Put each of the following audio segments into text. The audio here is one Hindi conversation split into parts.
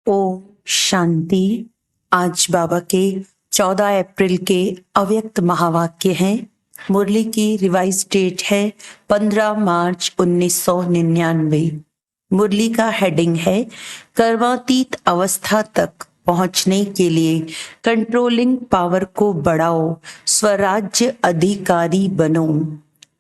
ओम शांति। आज बाबा के 14 अप्रैल के अव्यक्त महावाक्य हैं। मुरली की रिवाइज डेट है 15 मार्च 1999। मुरली का हेडिंग है कर्मातीत अवस्था तक पहुंचने के लिए कंट्रोलिंग पावर को बढ़ाओ, स्वराज्य अधिकारी बनो।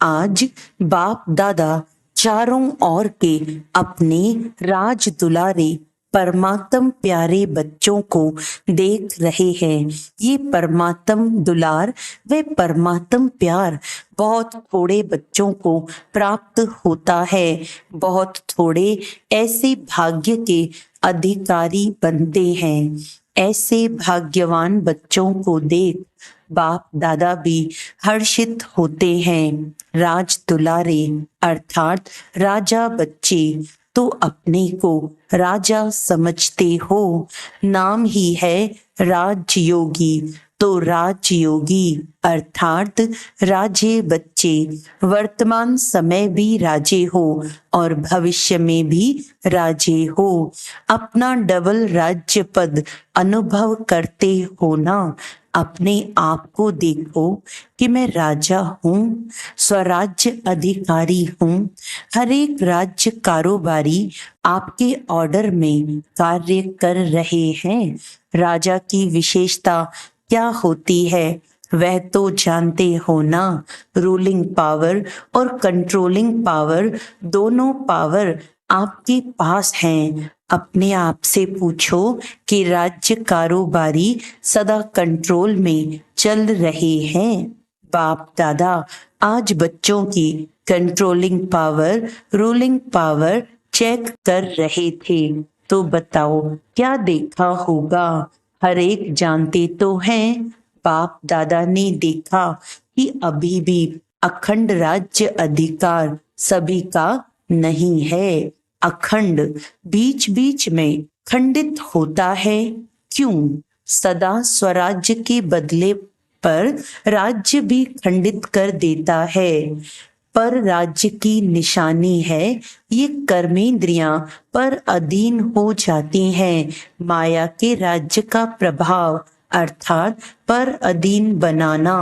आज बाप दादा चारों ओर के अपने राज दुलारे परमात्म प्यारे बच्चों को देख रहे हैं। ये परमात्म दुलार व परमात्म प्यार बहुत थोड़े बच्चों को प्राप्त होता है। बहुत थोड़े ऐसे भाग्य के अधिकारी बनते हैं। ऐसे भाग्यवान बच्चों को देख बाप दादा भी हर्षित होते हैं। राज दुलारे अर्थात राजा बच्चे तो अपने को राजा समझते हो। नाम ही है राजयोगी, तो राजयोगी अर्थात राजे बच्चे वर्तमान समय भी राजे हो और भविष्य में भी राजे हो। अपना डबल राज्य पद अनुभव करते हो ना। अपने आप को देखो कि मैं राजा हूँ, स्वराज्य अधिकारी हूँ। हर एक राज्य कारोबारी आपके ऑर्डर में कार्य कर रहे हैं। राजा की विशेषता क्या होती है वह तो जानते हो ना। रूलिंग पावर और कंट्रोलिंग पावर दोनों पावर आपके पास हैं। अपने आप से पूछो कि राज्य कारोबारी सदा कंट्रोल में चल रहे हैं। बाप दादा आज बच्चों की controlling power, ruling power check कर रहे थे। तो बताओ क्या देखा होगा? हर एक जानते तो हैं। बाप दादा ने देखा कि अभी भी अखंड राज्य अधिकार सभी का नहीं है। अखंड बीच बीच में खंडित होता है। क्यों? सदा स्वराज्य के बदले पर राज्य भी खंडित कर देता है। पर राज्य की निशानी है ये कर्मेंद्रियां पर अधीन हो जाती हैं। माया के राज्य का प्रभाव अर्थात पर अधीन बनाना।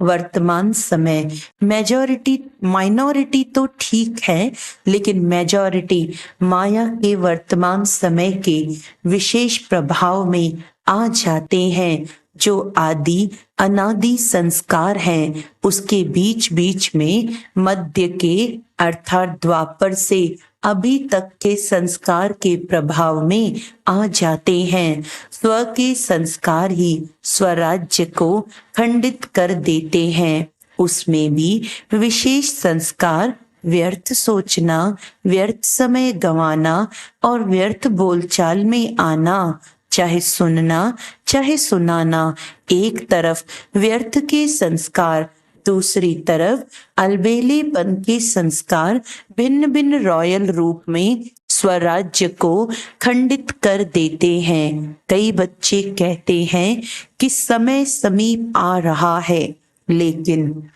वर्तमान समय मेजॉरिटी माइनॉरिटी तो ठीक है, लेकिन मेजॉरिटी माया के वर्तमान समय के विशेष प्रभाव में आ जाते हैं। जो आदि अनादि संस्कार हैं उसके बीच बीच में मध्य के अर्थात द्वापर से अभी तक के संस्कार के प्रभाव में आ जाते हैं। स्व के संस्कार ही स्वराज्य को खंडित कर देते हैं। उसमें भी विशेष संस्कार व्यर्थ सोचना, व्यर्थ समय गंवाना और व्यर्थ बोलचाल में आना, चाहे सुनना चाहे सुनाना। एक तरफ व्यर्थ के संस्कार, दूसरी तरफ अलबेलेपन के संस्कार भिन्न भिन्न रॉयल रूप में स्वराज्य को खंडित कर देते हैं। कई बच्चे कहते हैं कि समय समीप आ रहा है, लेकिन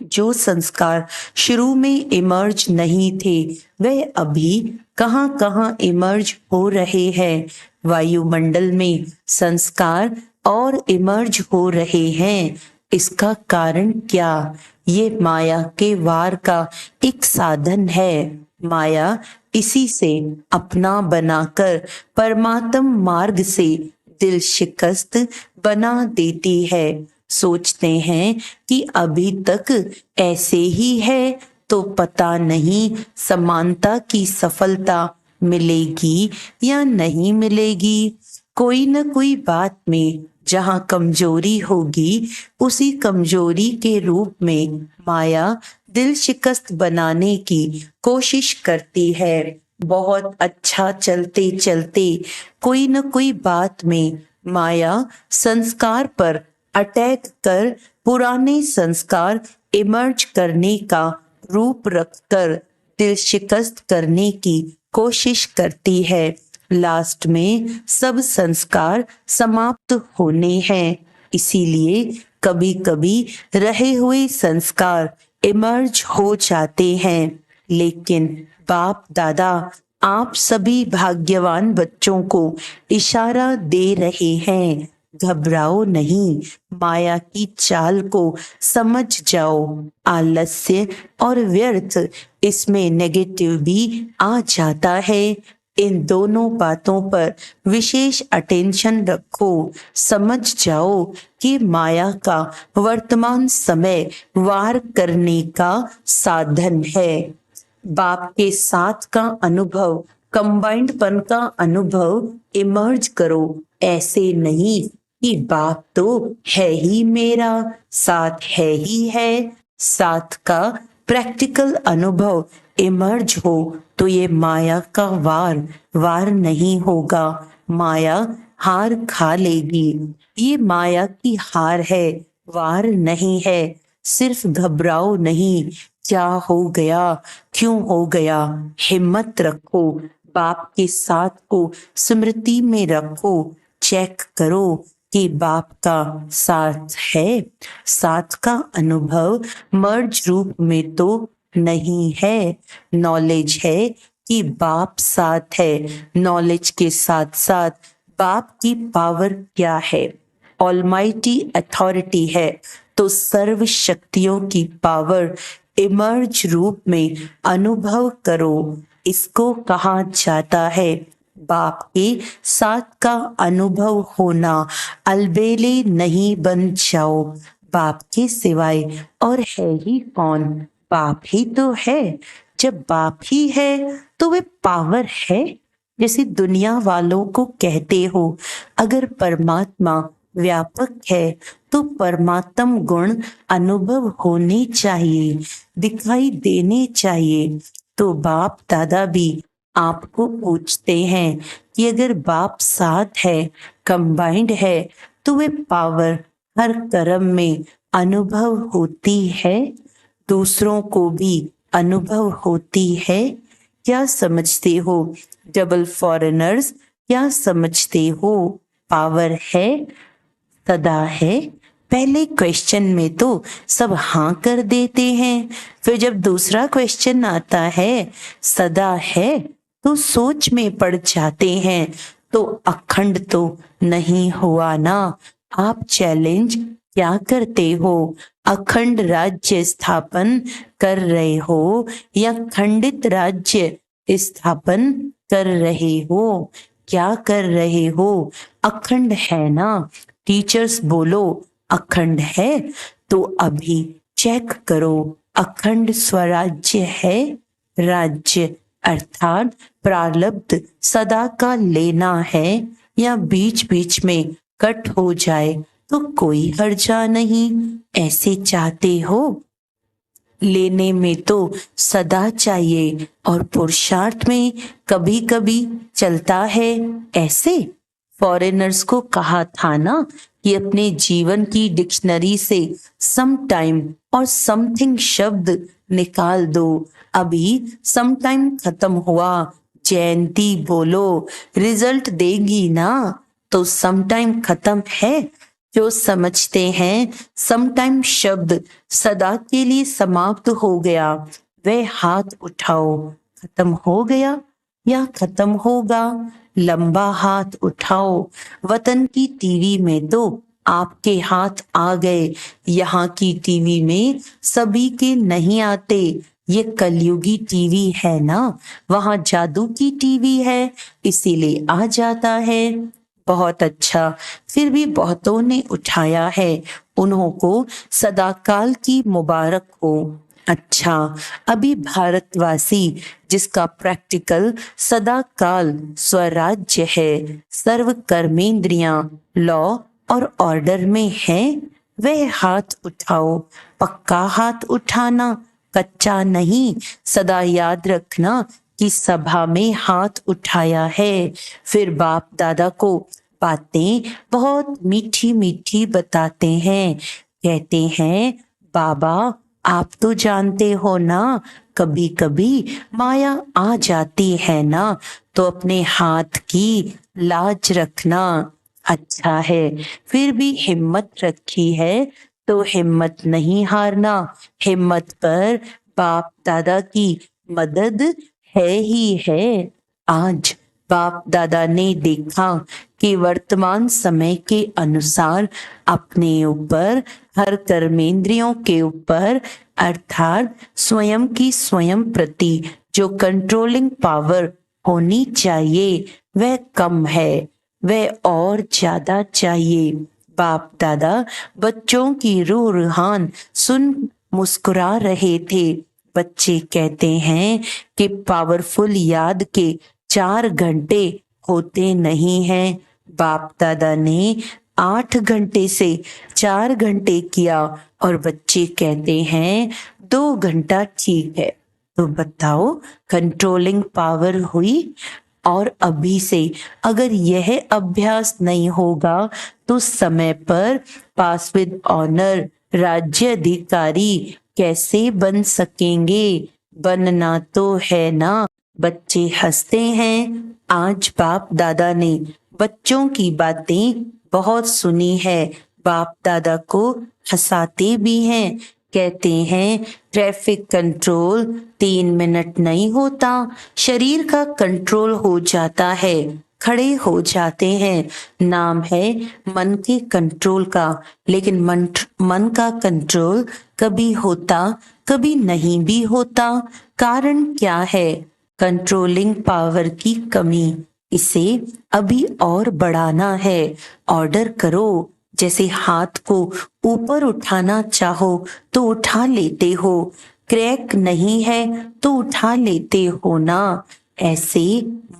जो संस्कार शुरू में इमर्ज नहीं थे वह अभी कहां कहां इमर्ज हो रहे हैं। वायुमंडल में संस्कार और इमर्ज हो रहे हैं। इसका कारण क्या? ये माया के वार का एक साधन है। माया इसी से अपना बनाकर परमात्म मार्ग से दिल शिकस्त बना देती है। सोचते हैं कि अभी तक ऐसे ही है तो पता नहीं समानता की सफलता मिलेगी या नहीं मिलेगी। कोई न कोई बात में जहां कमजोरी होगी उसी कमजोरी के रूप में माया दिल शिकस्त बनाने की कोशिश करती है। बहुत अच्छा चलते चलते कोई न कोई बात में माया संस्कार पर अटैक कर पुराने संस्कार इमर्ज करने का रूप रखकर दिल शिकस्त करने की कोशिश करती है। लास्ट में सब संस्कार समाप्त होने हैं। इसीलिए कभी कभी रहे हुए संस्कार इमर्ज हो जाते हैं। लेकिन बाप दादा आप सभी भाग्यवान बच्चों को इशारा दे रहे हैं, घबराओ नहीं, माया की चाल को समझ जाओ। आलस्य और व्यर्थ, इसमें नेगेटिव भी आ जाता है। इन दोनों बातों पर विशेष अटेंशन रखो। समझ जाओ कि माया का वर्तमान समय वार करने का साधन है। बाप के साथ का अनुभव, कंबाइंड पन का अनुभव इमर्ज करो। ऐसे नहीं कि बाप तो है ही मेरा, साथ है ही है। साथ का प्रैक्टिकल अनुभव इमर्ज हो तो ये माया का वार नहीं होगा। माया हार खा लेगी। ये माया की हार है, वार नहीं है। सिर्फ घबराओ नहीं, क्या हो गया, क्यों हो गया। हिम्मत रखो, बाप के साथ को स्मृति में रखो। चेक करो कि बाप का साथ है। साथ का अनुभव मर्ज रूप में तो नहीं है। नॉलेज है कि बाप साथ है। नॉलेज के साथ साथ बाप की पावर क्या है, ऑलमाइटी अथॉरिटी है। तो सर्व शक्तियों की पावर इमर्ज रूप में अनुभव करो। इसको कहा जाता है बाप के साथ का अनुभव होना। अलबेले नहीं बन जाओ। बाप के सिवाय और है ही कौन, बाप ही तो है। जब बाप ही है तो वे पावर है। जैसे दुनिया वालों को कहते हो, अगर परमात्मा व्यापक है तो परमात्म गुण अनुभव होने चाहिए, दिखाई देने चाहिए। तो बाप दादा भी आपको पूछते हैं कि अगर बाप साथ है, कंबाइंड है, तो वे पावर हर कर्म में अनुभव होती है, दूसरों को भी अनुभव होती है। क्या समझते हो डबल फॉरेनर्स, क्या समझते हो पावर है, सदा है। पहले क्वेश्चन में तो सब हाँ कर देते हैं, फिर जब दूसरा क्वेश्चन आता है सदा है तो सोच में पड़ जाते हैं। तो अखंड तो नहीं हुआ ना। आप चैलेंज क्या करते हो, अखंड राज्य स्थापन कर रहे हो या खंडित राज्य स्थापन कर रहे हो, क्या कर रहे हो। अखंड है ना, टीचर्स बोलो अखंड है तो अभी चेक करो अखंड स्वराज्य है। राज्य अर्थात प्रारब्ध सदा का लेना है या बीच बीच में कट हो जाए तो कोई हर्जा नहीं। ऐसे चाहते हो, लेने में तो सदा चाहिए और पुरुषार्थ में कभी कभी चलता है ऐसे। फॉरेनर्स को कहा था ना कि अपने जीवन की डिक्शनरी से सम टाइम और समथिंग शब्द निकाल दो। अभी सम टाइम खत्म हुआ, जयंती बोलो रिजल्ट देगी ना। तो सम टाइम खत्म है। जो समझते हैं समटाइम शब्द सदा के लिए समाप्त हो गया, वे हाथ उठाओ। खत्म हो गया या खत्म होगा, लंबा हाथ उठाओ। वतन की टीवी में तो आपके हाथ आ गए, यहाँ की टीवी में सभी के नहीं आते। ये कलयुगी टीवी है ना, वहां जादू की टीवी है इसीलिए आ जाता है। बहुत अच्छा, फिर भी बहुतों ने उठाया है, उन्हों को सदाकाल की मुबारक हो। अच्छा, अभी भारतवासी जिसका प्रैक्टिकल सदाकाल स्वराज्य है, सर्व कर्मेंद्रियां लॉ और ऑर्डर में है, वह हाथ उठाओ। पक्का हाथ उठाना, कच्चा नहीं। सदा याद रखना कि सभा में हाथ उठाया है। फिर बाप दादा को बातें बहुत मीठी मीठी बताते हैं। कहते हैं बाबा आप तो जानते हो ना, कभी कभी माया आ जाती है ना, तो अपने हाथ की लाज रखना। अच्छा है, फिर भी हिम्मत रखी है तो हिम्मत नहीं हारना। हिम्मत पर बाप दादा की मदद है ही है। आज बाप दादा ने देखा कि वर्तमान समय के अनुसार अपने ऊपर, हर कर्मेंद्रियों के ऊपर अर्थात स्वयं की स्वयं प्रति जो कंट्रोलिंग पावर होनी चाहिए वह कम है, वह और ज्यादा चाहिए। बाप दादा बच्चों की रूहान सुन मुस्कुरा रहे थे। बच्चे कहते हैं कि पावरफुल याद के 4 घंटे होते नहीं हैं। बाप दादा ने 8 घंटे से 4 घंटे किया और बच्चे कहते हैं 2 घंटा ठीक है। तो बताओ कंट्रोलिंग पावर हुई। और अभी से अगर यह अभ्यास नहीं होगा तो समय पर पास विद ऑनर राज्य अधिकारी कैसे बन सकेंगे? बनना तो है ना। बच्चे हंसते हैं। आज बाप दादा ने बच्चों की बातें बहुत सुनी है। बाप दादा को हंसाते भी हैं। कहते हैं ट्रैफिक कंट्रोल 3 मिनट नहीं होता, शरीर का कंट्रोल हो जाता है, खड़े हो जाते हैं। नाम है मन के कंट्रोल का, लेकिन मन का कंट्रोल कभी होता कभी नहीं भी होता। कारण क्या है? कंट्रोलिंग पावर की कमी। इसे अभी और बढ़ाना है। ऑर्डर करो। जैसे हाथ को ऊपर उठाना चाहो तो उठा लेते हो, क्रैक नहीं है तो उठा लेते हो ना। ऐसे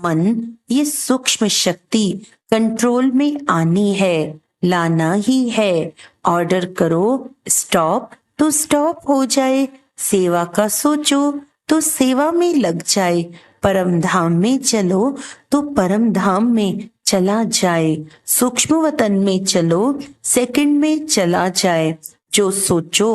मन, ये सूक्ष्म शक्ति कंट्रोल में आनी है, लाना ही है। ऑर्डर करो स्टॉप तो स्टॉप हो जाए, सेवा का सोचो तो सेवा में लग जाए, परम धाम में चलो तो परम धाम में चला जाए, सूक्ष्म वतन में चलो सेकंड में चला जाए। जो सोचो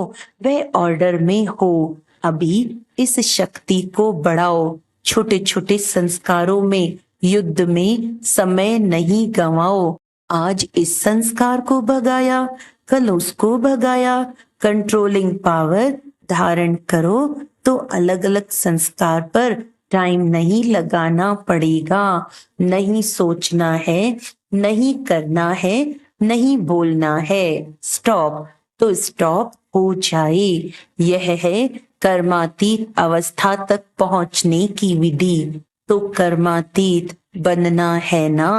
वह ऑर्डर में हो। अभी इस शक्ति को बढ़ाओ। छोटे छोटे संस्कारों में, युद्ध में समय नहीं गंवाओ। आज इस संस्कार को भगाया, कल उसको भगाया। कंट्रोलिंग पावर धारण करो तो अलग अलग संस्कार पर टाइम नहीं लगाना पड़ेगा। नहीं सोचना है, नहीं करना है, नहीं बोलना है। स्टॉप तो स्टॉप हो जाए। यह है कर्मातीत अवस्था तक पहुंचने की विधि। तो कर्मातीत बनना है ना।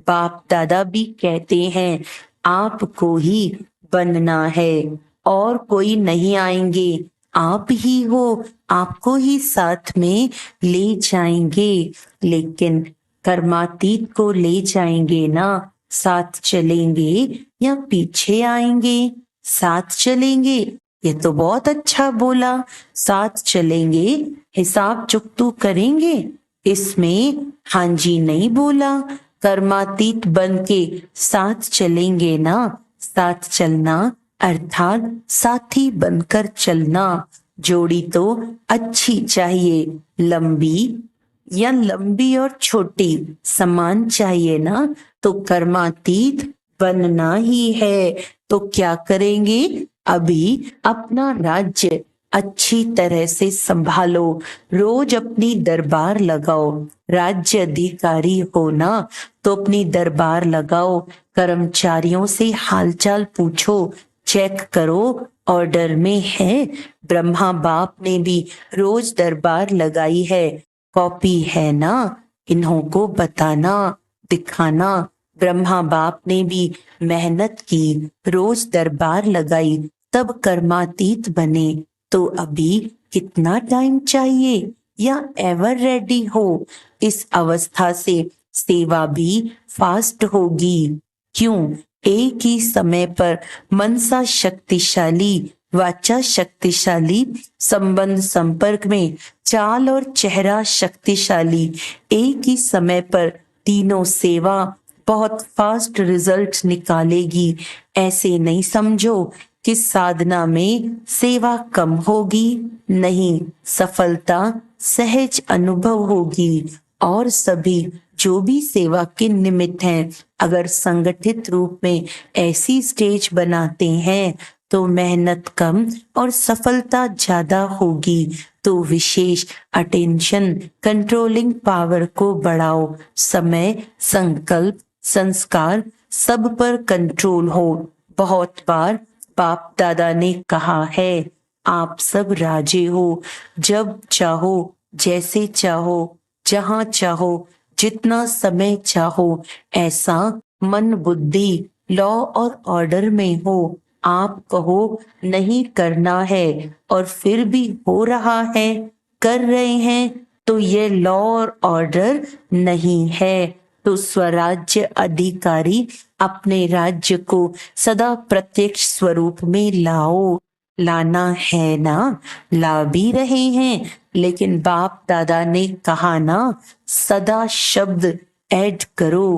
बाप दादा भी कहते हैं आपको ही बनना है, और कोई नहीं आएंगे, आप ही हो, आपको ही साथ में ले जाएंगे। लेकिन कर्मातीत को ले जाएंगे ना, साथ चलेंगे या पीछे आएंगे? साथ चलेंगे। ये तो बहुत अच्छा बोला, साथ चलेंगे, हिसाब चुकतू करेंगे। इसमें हाँ जी नहीं बोला। कर्मातीत बन के साथ चलेंगे ना। साथ चलना अर्थात साथी बनकर चलना। जोड़ी तो अच्छी चाहिए, लंबी या लंबी और छोटी समान चाहिए ना। तो कर्मातीत बनना ही है। तो क्या करेंगे? अभी अपना राज्य अच्छी तरह से संभालो। रोज अपनी दरबार लगाओ। राज्य अधिकारी हो ना तो अपनी दरबार लगाओ। कर्मचारियों से हालचाल पूछो, चेक करो ऑर्डर में है। ब्रह्मा बाप ने भी रोज दरबार लगाई है, कॉपी है ना। इन्हों को बताना, दिखाना। ब्रह्मा बाप ने भी मेहनत की, रोज दरबार लगाई, तब कर्मातीत बने। तो अभी कितना टाइम चाहिए या एवर रेडी हो? इस अवस्था से सेवा भी फास्ट होगी। क्यों? एक ही समय पर मनसा शक्तिशाली, वाचा शक्तिशाली, संबंध संपर्क में चाल और चेहरा शक्तिशाली। एक ही समय पर तीनों सेवा बहुत फास्ट रिजल्ट निकालेगी। ऐसे नहीं समझो कि साधना में सेवा कम होगी। नहीं, सफलता सहज अनुभव होगी। और सभी जो भी सेवा के निमित्त हैं, अगर संगठित रूप में ऐसी स्टेज बनाते हैं तो मेहनत कम और सफलता ज्यादा होगी। तो विशेष अटेंशन कंट्रोलिंग पावर को बढ़ाओ। समय, संकल्प, संस्कार सब पर कंट्रोल हो। बहुत बार बाप दादा ने कहा है, आप सब राजे हो, जब चाहो, जैसे चाहो, जहां चाहो, जितना समय चाहो, ऐसा मन बुद्धि लॉ और ऑर्डर में हो। आप कहो नहीं करना है और फिर भी हो रहा है, कर रहे हैं, तो ये लॉ और ऑर्डर नहीं है। तो स्वराज्य अधिकारी अपने राज्य को सदा प्रत्यक्ष स्वरूप में लाओ। लाना है ना, ला भी रहे हैं, लेकिन बाप दादा ने कहा ना, सदा शब्द ऐड करो।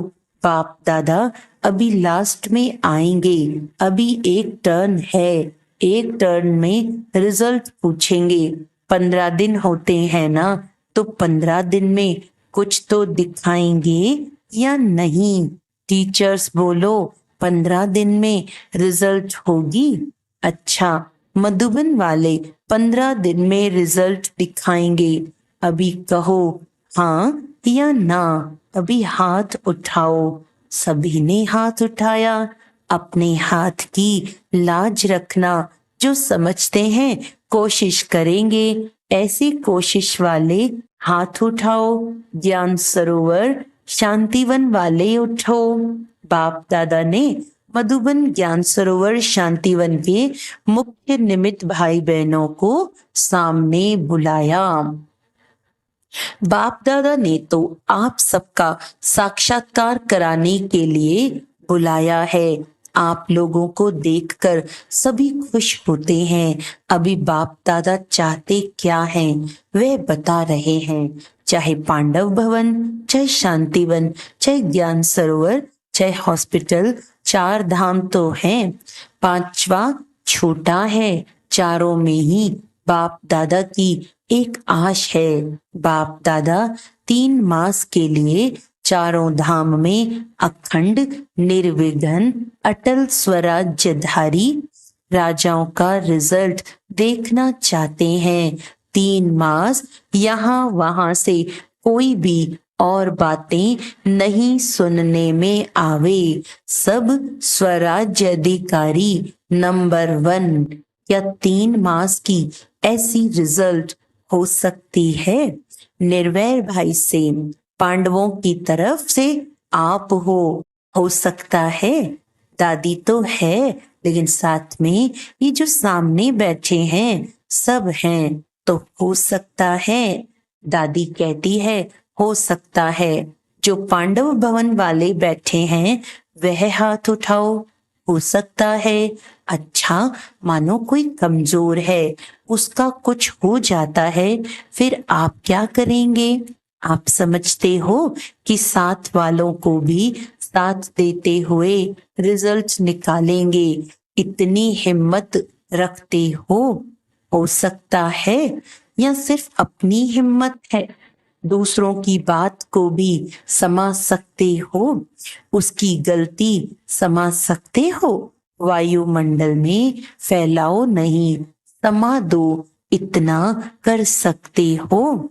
बाप दादा अभी लास्ट में आएंगे, अभी एक टर्न है, एक टर्न में रिजल्ट पूछेंगे। 15 दिन होते हैं ना, तो 15 दिन में कुछ तो दिखाएंगे या नहीं? टीचर्स बोलो, 15 दिन में रिजल्ट होगी। अच्छा, मधुबन वाले 15 दिन में रिजल्ट दिखाएंगे। अभी कहो हाँ या ना, अभी हाथ उठाओ। सभी ने हाथ उठाया। अपने हाथ की लाज रखना। जो समझते हैं कोशिश करेंगे, ऐसी कोशिश वाले हाथ उठाओ। ज्ञान सरोवर शांतिवन वाले उठो। बाप दादा ने मधुबन ज्ञान सरोवर शांतिवन के मुख्य निमित्त भाई बहनों को सामने बुलाया। बाप दादा ने तो आप सबका साक्षात्कार कराने के लिए बुलाया है। आप लोगों को देखकर सभी खुश होते हैं। अभी बाप दादा चाहते क्या हैं वह बता रहे हैं। चाहे पांडव भवन, चाहे शांतिवन, चाहे ज्ञान सरोवर, चाहे हॉस्पिटल, 4 धाम तो हैं, 5वां छोटा है। चारों में ही बाप दादा की एक आश है। बाप दादा 3 मास के लिए चारों धाम में अखंड, निर्विघ्न, अटल स्वराज्यधारी राजाओं का रिजल्ट देखना चाहते हैं। 3 मास यहाँ वहां से कोई भी और बातें नहीं सुनने में आवे। सब स्वराज्य अधिकारी नंबर 1। या 3 मास की ऐसी रिजल्ट हो सकती है? निर्वैर भाई से पांडवों की तरफ से आप हो सकता है। दादी तो है, लेकिन साथ में ये जो सामने बैठे हैं सब हैं, तो हो सकता है। दादी कहती है हो सकता है। जो पांडव भवन वाले बैठे हैं वह हाथ उठाओ। हो सकता है। अच्छा, मानो कोई कमजोर है, उसका कुछ हो जाता है, फिर आप क्या करेंगे? आप समझते हो कि साथ वालों को भी साथ देते हुए रिजल्ट निकालेंगे, इतनी हिम्मत रखते हो सकता है। या सिर्फ अपनी हिम्मत है? दूसरों की बात को भी समझ सकते हो, उसकी गलती समझ सकते हो। वायुमंडल में फैलाओ नहीं, समा दो, इतना कर सकते हो।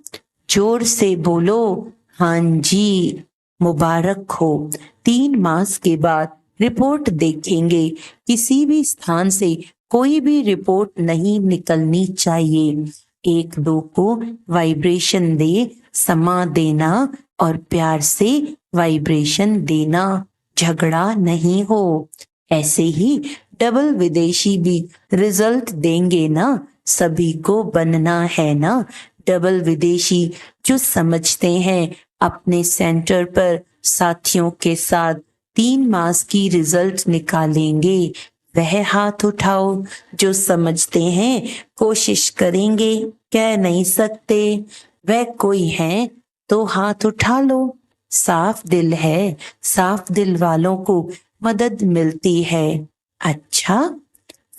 जोर से बोलो हाँ जी। मुबारक हो। 3 मास के बाद रिपोर्ट देखेंगे। किसी भी स्थान से कोई भी रिपोर्ट नहीं निकलनी चाहिए। 1-2 को वाइब्रेशन दे, समा देना और प्यार से वाइब्रेशन देना, झगड़ा नहीं हो। ऐसे ही डबल विदेशी भी रिजल्ट देंगे ना, सभी को बनना है ना डबल विदेशी, जो समझते हैं अपने सेंटर पर साथियों के साथ 3 मास की रिजल्ट निकालेंगे। वह हाथ उठाओ। जो समझते हैं कोशिश करेंगे, कह नहीं सकते, वह कोई है तो हाथ उठा लो। साफ दिल है, साफ दिल वालों को मदद मिलती है। अच्छा,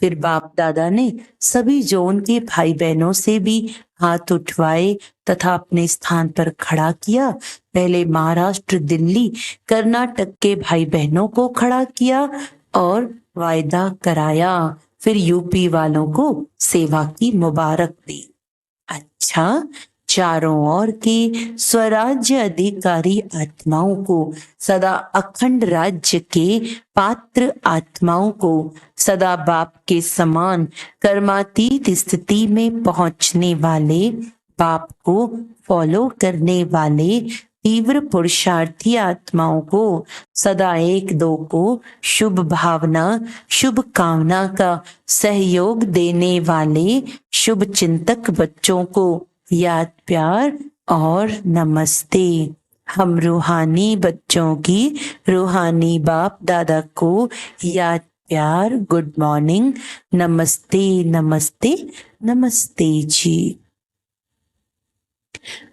फिर बाप दादा ने सभी जोन के भाई बहनों से भी हाथ उठवाए तथा अपने स्थान पर खड़ा किया। पहले महाराष्ट्र, दिल्ली, कर्नाटक के भाई बहनों को खड़ा किया और वायदा कराया। फिर यूपी वालों को सेवा की मुबारक दी। अच्छा, चारों ओर के स्वराज्य अधिकारी आत्माओं को सदा अखंड राज्य के पात्र आत्माओं को सदा बाप के समान कर्मातीत स्थिति में पहुंचने वाले, बाप को फॉलो करने वाले तीव्र पुरुषार्थी आत्माओं को सदा एक दो को शुभ भावना शुभ कामना का सहयोग देने वाले शुभ चिंतक बच्चों को याद प्यार और नमस्ते। हम रूहानी बच्चों की रूहानी बाप दादा को याद प्यार गुड मॉर्निंग, नमस्ते नमस्ते नमस्ते जी।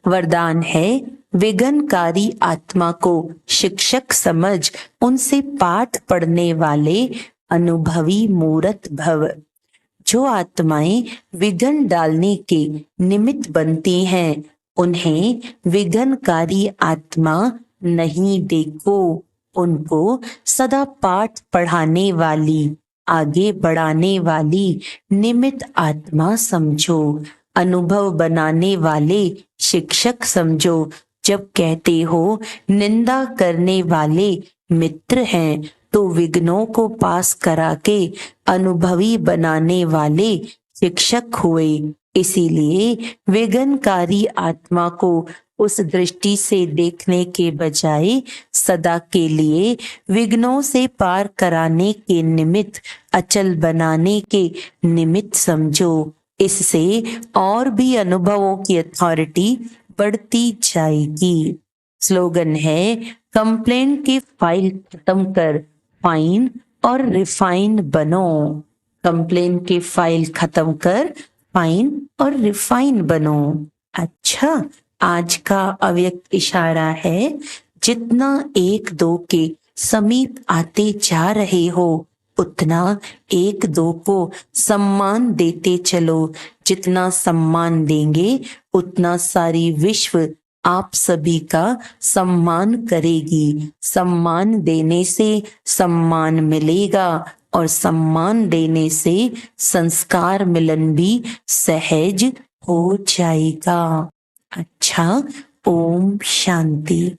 वरदान है, विघ्नकारी आत्मा को शिक्षक समझ उनसे पाठ पढ़ने वाले अनुभवी मूर्त भव। जो आत्माएं विघ्न डालने के निमित्त बनती हैं, उन्हें विघ्नकारी आत्मा नहीं देखो, उनको सदा पाठ पढ़ाने वाली, आगे बढ़ाने वाली निमित्त आत्मा समझो, अनुभव बनाने वाले शिक्षक समझो। जब कहते हो निंदा करने वाले मित्र हैं, तो विघ्नों को पास करा के अनुभवी बनाने वाले शिक्षक हुए। इसीलिए विघ्नकारी आत्मा को उस दृष्टि से देखने के बजाय सदा के लिए विघ्नों से पार कराने के निमित्त, अचल बनाने के निमित्त समझो। इससे और भी अनुभवों की अथॉरिटी बढ़ती जाएगी। स्लोगन है, कंप्लेंट की फाइल खत्म कर फाइन और रिफाइन बनो। कंप्लेन की फाइल खत्म कर फाइन और रिफाइन बनो। अच्छा, आज का अव्यक्त इशारा है, जितना एक दो के समीप आते जा रहे हो, उतना एक दो को सम्मान देते चलो। जितना सम्मान देंगे, उतना सारी विश्व आप सभी का सम्मान करेगी। सम्मान देने से सम्मान मिलेगा और सम्मान देने से संस्कार मिलन भी सहज हो जाएगा। अच्छा, ओम शांति।